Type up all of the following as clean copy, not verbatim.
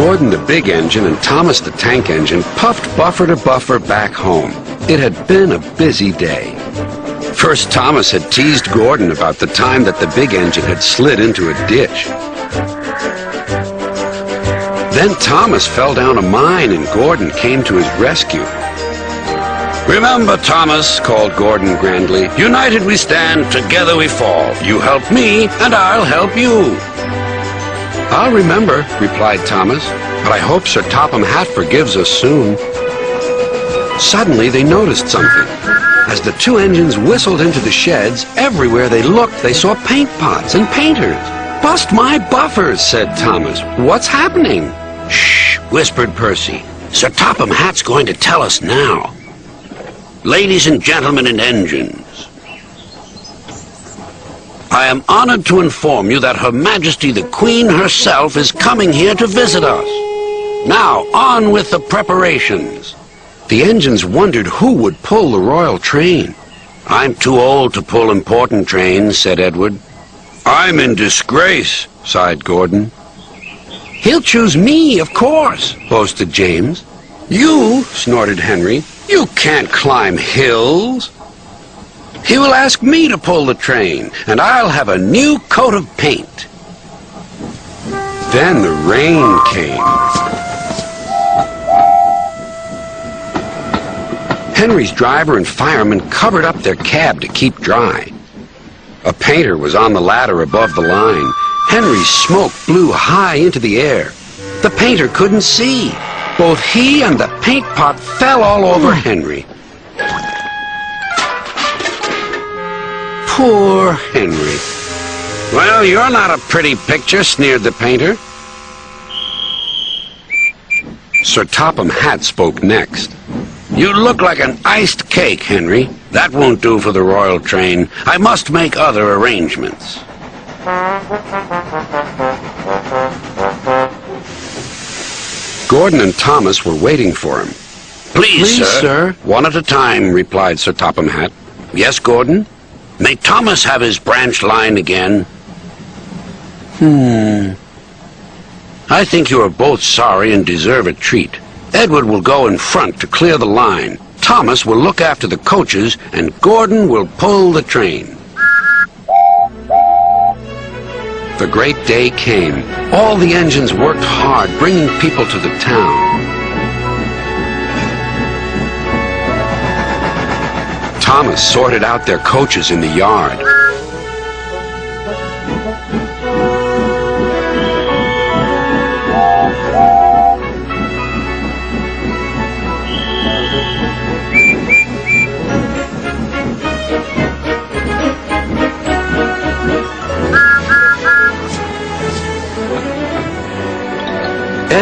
Gordon, the big engine, and Thomas, the tank engine, puffed buffer to buffer back home. It had been a busy day. First, Thomas had teased Gordon about the time that the big engine had slid into a ditch. Then Thomas fell down a mine and Gordon came to his rescue. "Remember, Thomas," called Gordon grandly, "united we stand, together we fall. You help me and I'll help you." "I'll remember," replied Thomas, "but I hope Sir Topham Hatt forgives us soon." Suddenly they noticed something. As the two engines whistled into the sheds, everywhere they looked they saw paint pots and painters. "Bust my buffers," said Thomas. "What's happening?" "Shh," whispered Percy. "Sir Topham Hatt's going to tell us now. Ladies and gentlemen and engines, I am honored to inform you that Her Majesty the Queen herself is coming here to visit us. Now, on with the preparations." The engines wondered who would pull the royal train. "I'm too old to pull important trains," said Edward. "I'm in disgrace," sighed Gordon. "He'll choose me, of course," boasted James. "You," snorted Henry, "you can't climb hills." "He will ask me to pull the train, and I'll have a new coat of paint." Then the rain came. Henry's driver and fireman covered up their cab to keep dry. A painter was on the ladder above the line. Henry's smoke blew high into the air. The painter couldn't see. Both he and the paint pot fell all over Henry. Poor Henry. "Well, you're not a pretty picture," sneered the painter. Sir Topham Hatt spoke next. "You look like an iced cake, Henry. That won't do for the royal train. I must make other arrangements." Gordon and Thomas were waiting for him. Please, sir. "One at a time," replied Sir Topham Hatt. "Yes, Gordon? May Thomas have his branch line again?" "I think you are both sorry and deserve a treat. Edward will go in front to clear the line. Thomas will look after the coaches, and Gordon will pull the train." The great day came. All the engines worked hard, bringing people to the town. Thomas sorted out their coaches in the yard.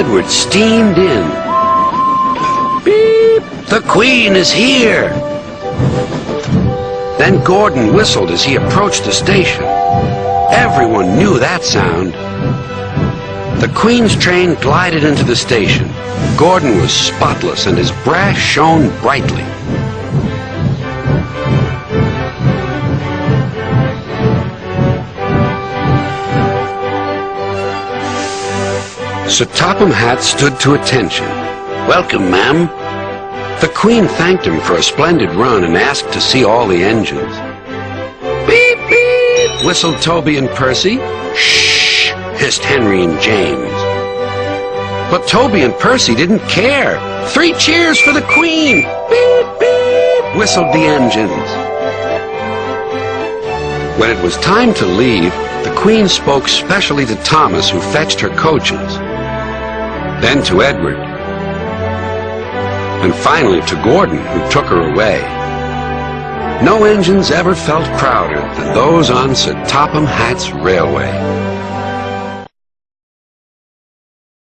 Edward steamed in. "Beep! The Queen is here!" Then Gordon whistled as he approached the station. Everyone knew that sound. The Queen's train glided into the station. Gordon was spotless and his brass shone brightly. Sir Topham Hatt stood to attention. "Welcome, ma'am." The Queen thanked him for a splendid run and asked to see all the engines. "Beep, beep," whistled Toby and Percy. "Shh," hissed Henry and James. But Toby and Percy didn't care. "3 cheers for the Queen!" "Beep, beep," whistled the engines. When it was time to leave, the Queen spoke specially to Thomas, who fetched her coaches. Then to Edward, and finally to Gordon, who took her away. No engines ever felt prouder than those on Sir Topham Hatt's railway.